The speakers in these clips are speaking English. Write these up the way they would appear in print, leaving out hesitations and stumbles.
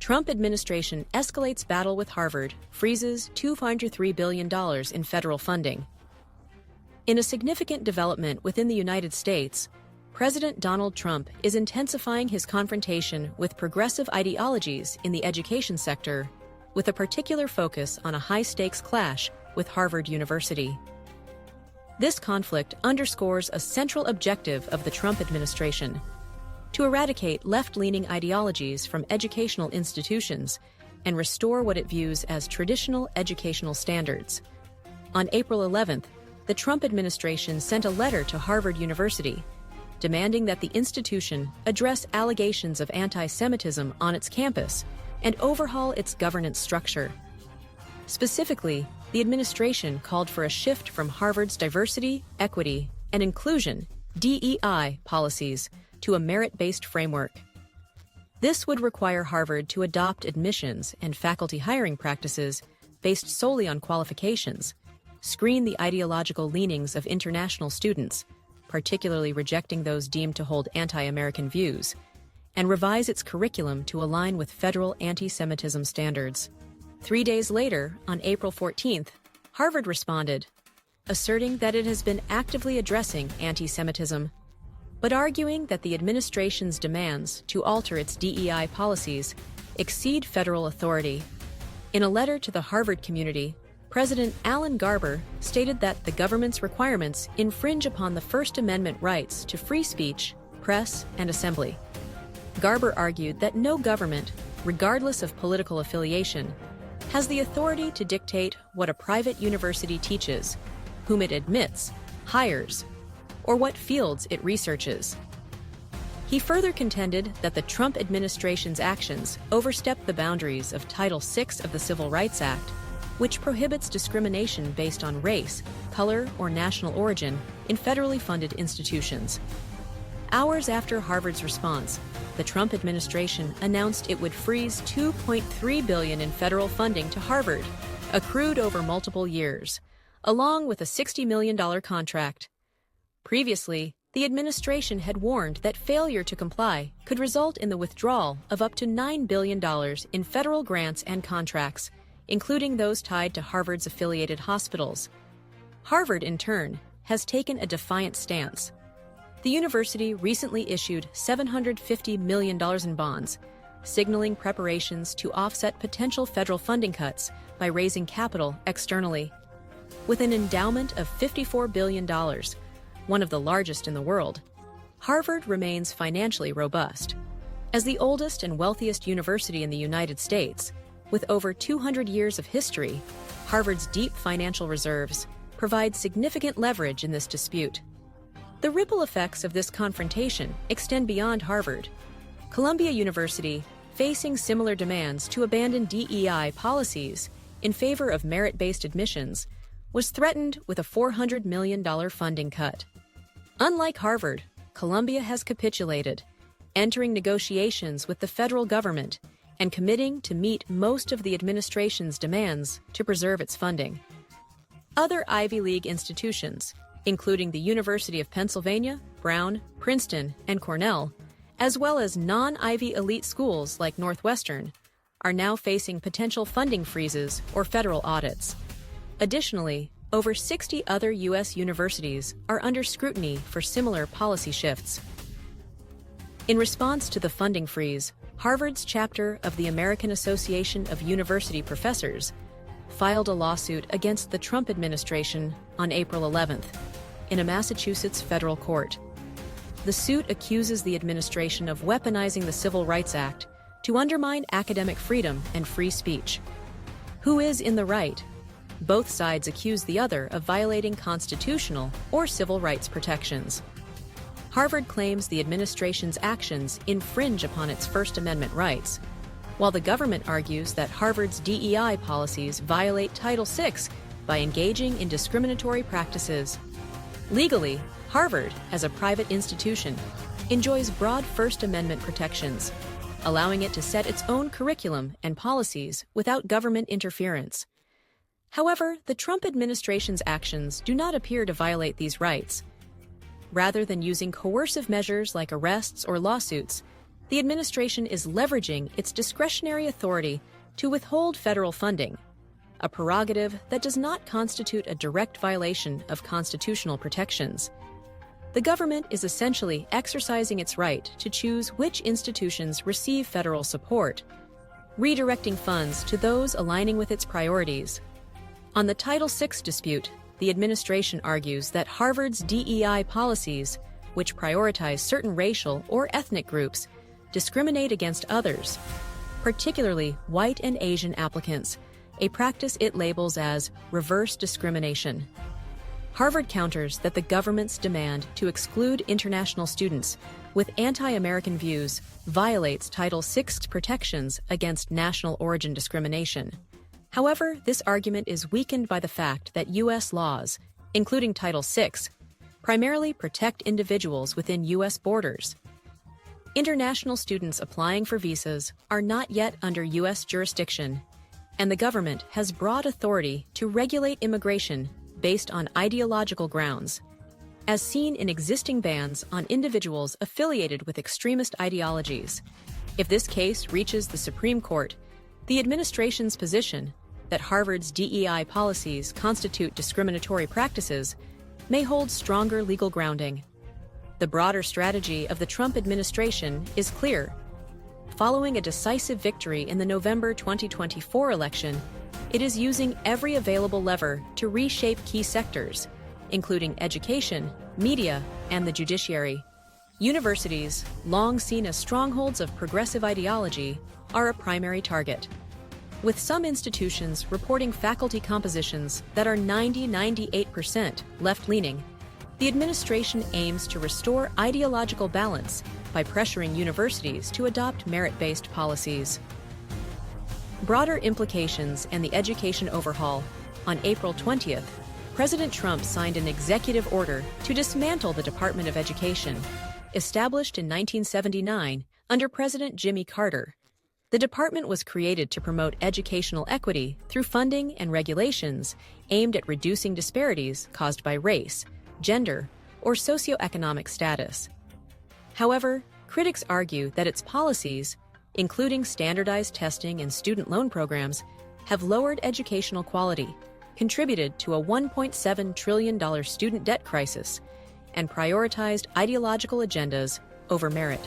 Trump administration escalates battle with Harvard, freezes $203 billion in federal funding. In a significant development within the United States, President Donald Trump is intensifying his confrontation with progressive ideologies in the education sector, with a particular focus on a high-stakes clash with Harvard University. This conflict underscores a central objective of the Trump administration: to eradicate left-leaning ideologies from educational institutions and restore what it views as traditional educational standards. On April 11th, the Trump administration sent a letter to Harvard University, demanding that the institution address allegations of anti-Semitism on its campus and overhaul its governance structure. Specifically, the administration called for a shift from Harvard's diversity, equity, and inclusion (DEI) policies to a merit-based framework. This would require Harvard to adopt admissions and faculty hiring practices based solely on qualifications, screen the ideological leanings of international students, particularly rejecting those deemed to hold anti-American views, and revise its curriculum to align with federal anti-Semitism standards. 3 days later, on April 14th, Harvard responded, asserting that it has been actively addressing anti-Semitism, but arguing that the administration's demands to alter its DEI policies exceed federal authority. In a letter to the Harvard community, President Alan Garber stated that the government's requirements infringe upon the First Amendment rights to free speech, press, and assembly. Garber argued that no government, regardless of political affiliation, has the authority to dictate what a private university teaches, whom it admits, hires, or what fields it researches. He further contended that the Trump administration's actions overstep the boundaries of Title VI of the Civil Rights Act, which prohibits discrimination based on race, color, or national origin in federally funded institutions. Hours after Harvard's response, the Trump administration announced it would freeze $2.3 billion in federal funding to Harvard, accrued over multiple years, along with a $60 million contract. Previously, the administration had warned that failure to comply could result in the withdrawal of up to $9 billion in federal grants and contracts, including those tied to Harvard's affiliated hospitals. Harvard, in turn, has taken a defiant stance. The university recently issued $750 million in bonds, signaling preparations to offset potential federal funding cuts by raising capital externally. With an endowment of $54 billion, one of the largest in the world, Harvard remains financially robust. As the oldest and wealthiest university in the United States, with over 200 years of history, Harvard's deep financial reserves provide significant leverage in this dispute. The ripple effects of this confrontation extend beyond Harvard. Columbia University, facing similar demands to abandon DEI policies in favor of merit-based admissions, was threatened with a $400 million funding cut. Unlike Harvard, Columbia has capitulated, entering negotiations with the federal government and committing to meet most of the administration's demands to preserve its funding. Other Ivy League institutions, including the University of Pennsylvania, Brown, Princeton, and Cornell, as well as non-Ivy elite schools like Northwestern, are now facing potential funding freezes or federal audits. Additionally, over 60 other U.S. universities are under scrutiny for similar policy shifts. In response to the funding freeze, Harvard's chapter of the American Association of University Professors filed a lawsuit against the Trump administration on April 11th in a Massachusetts federal court. The suit accuses the administration of weaponizing the Civil Rights Act to undermine academic freedom and free speech. Who is in the right? Both sides accuse the other of violating constitutional or civil rights protections. Harvard claims the administration's actions infringe upon its First Amendment rights, while the government argues that Harvard's DEI policies violate Title VI by engaging in discriminatory practices. Legally, Harvard, as a private institution, enjoys broad First Amendment protections, allowing it to set its own curriculum and policies without government interference. However, the Trump administration's actions do not appear to violate these rights. Rather than using coercive measures like arrests or lawsuits, the administration is leveraging its discretionary authority to withhold federal funding, a prerogative that does not constitute a direct violation of constitutional protections. The government is essentially exercising its right to choose which institutions receive federal support, redirecting funds to those aligning with its priorities. On the Title VI dispute, the administration argues that Harvard's DEI policies, which prioritize certain racial or ethnic groups, discriminate against others, particularly white and Asian applicants, a practice it labels as reverse discrimination. Harvard counters that the government's demand to exclude international students with anti-American views violates Title VI's protections against national origin discrimination. However, this argument is weakened by the fact that U.S. laws, including Title VI, primarily protect individuals within U.S. borders. International students applying for visas are not yet under U.S. jurisdiction, and the government has broad authority to regulate immigration based on ideological grounds, as seen in existing bans on individuals affiliated with extremist ideologies. If this case reaches the Supreme Court, the administration's position that Harvard's DEI policies constitute discriminatory practices may hold stronger legal grounding. The broader strategy of the Trump administration is clear. Following a decisive victory in the November 2024 election, it is using every available lever to reshape key sectors, including education, media, and the judiciary. Universities, long seen as strongholds of progressive ideology, are a primary target, with some institutions reporting faculty compositions that are 98% left-leaning. The administration aims to restore ideological balance by pressuring universities to adopt merit-based policies. Broader implications and the education overhaul. On April 20th, President Trump signed an executive order to dismantle the Department of Education, established in 1979 under President Jimmy Carter. The department was created to promote educational equity through funding and regulations aimed at reducing disparities caused by race, gender, or socioeconomic status. However, critics argue that its policies, including standardized testing and student loan programs, have lowered educational quality, contributed to a $1.7 trillion student debt crisis, and prioritized ideological agendas over merit.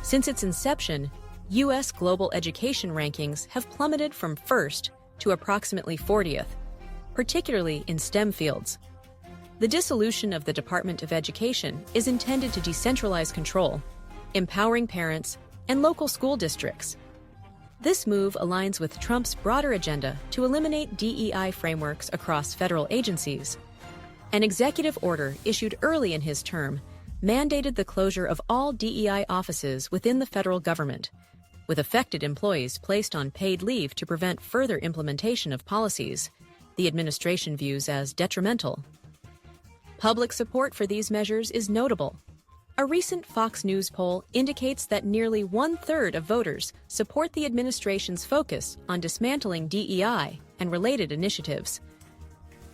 Since its inception, U.S. global education rankings have plummeted from first to approximately 40th, particularly in STEM fields. The dissolution of the Department of Education is intended to decentralize control, empowering parents and local school districts. This move aligns with Trump's broader agenda to eliminate DEI frameworks across federal agencies. An executive order issued early in his term mandated the closure of all DEI offices within the federal government, with affected employees placed on paid leave to prevent further implementation of policies the administration views as detrimental. Public support for these measures is notable. A recent Fox News poll indicates that nearly one-third of voters support the administration's focus on dismantling DEI and related initiatives.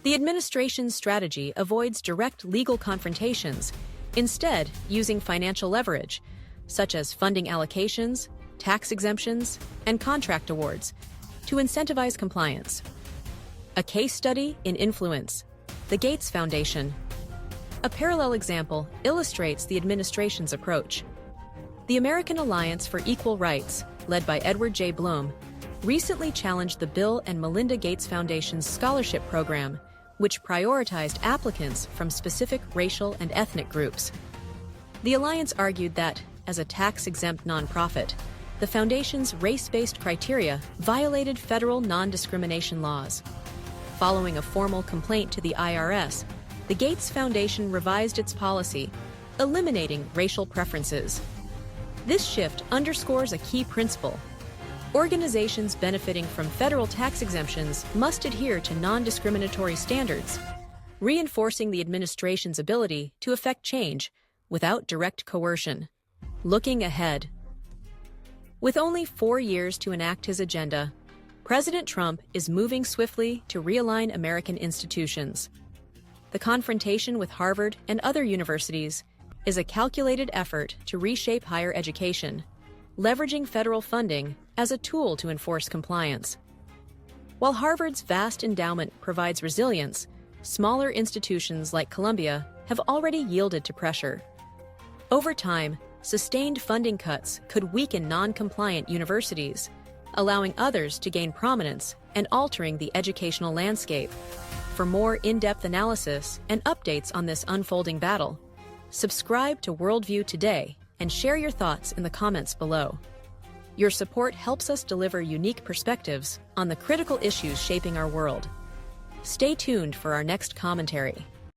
The administration's strategy avoids direct legal confrontations, instead using financial leverage, such as funding allocations, tax exemptions, and contract awards, to incentivize compliance. A case study in influence, the Gates Foundation. A parallel example illustrates the administration's approach. The American Alliance for Equal Rights, led by Edward J. Blum, recently challenged the Bill and Melinda Gates Foundation's scholarship program, which prioritized applicants from specific racial and ethnic groups. The alliance argued that, as a tax-exempt nonprofit, the foundation's race-based criteria violated federal non-discrimination laws. Following a formal complaint to the IRS, the Gates Foundation revised its policy, eliminating racial preferences. This shift underscores a key principle. Organizations benefiting from federal tax exemptions must adhere to non-discriminatory standards, reinforcing the administration's ability to effect change without direct coercion. Looking ahead. With only 4 years to enact his agenda, President Trump is moving swiftly to realign American institutions. The confrontation with Harvard and other universities is a calculated effort to reshape higher education, leveraging federal funding as a tool to enforce compliance. While Harvard's vast endowment provides resilience, smaller institutions like Columbia have already yielded to pressure. Over time, sustained funding cuts could weaken non-compliant universities, allowing others to gain prominence and altering the educational landscape. For more in-depth analysis and updates on this unfolding battle, subscribe to WorldView Today and share your thoughts in the comments below. Your support helps us deliver unique perspectives on the critical issues shaping our world. Stay tuned for our next commentary.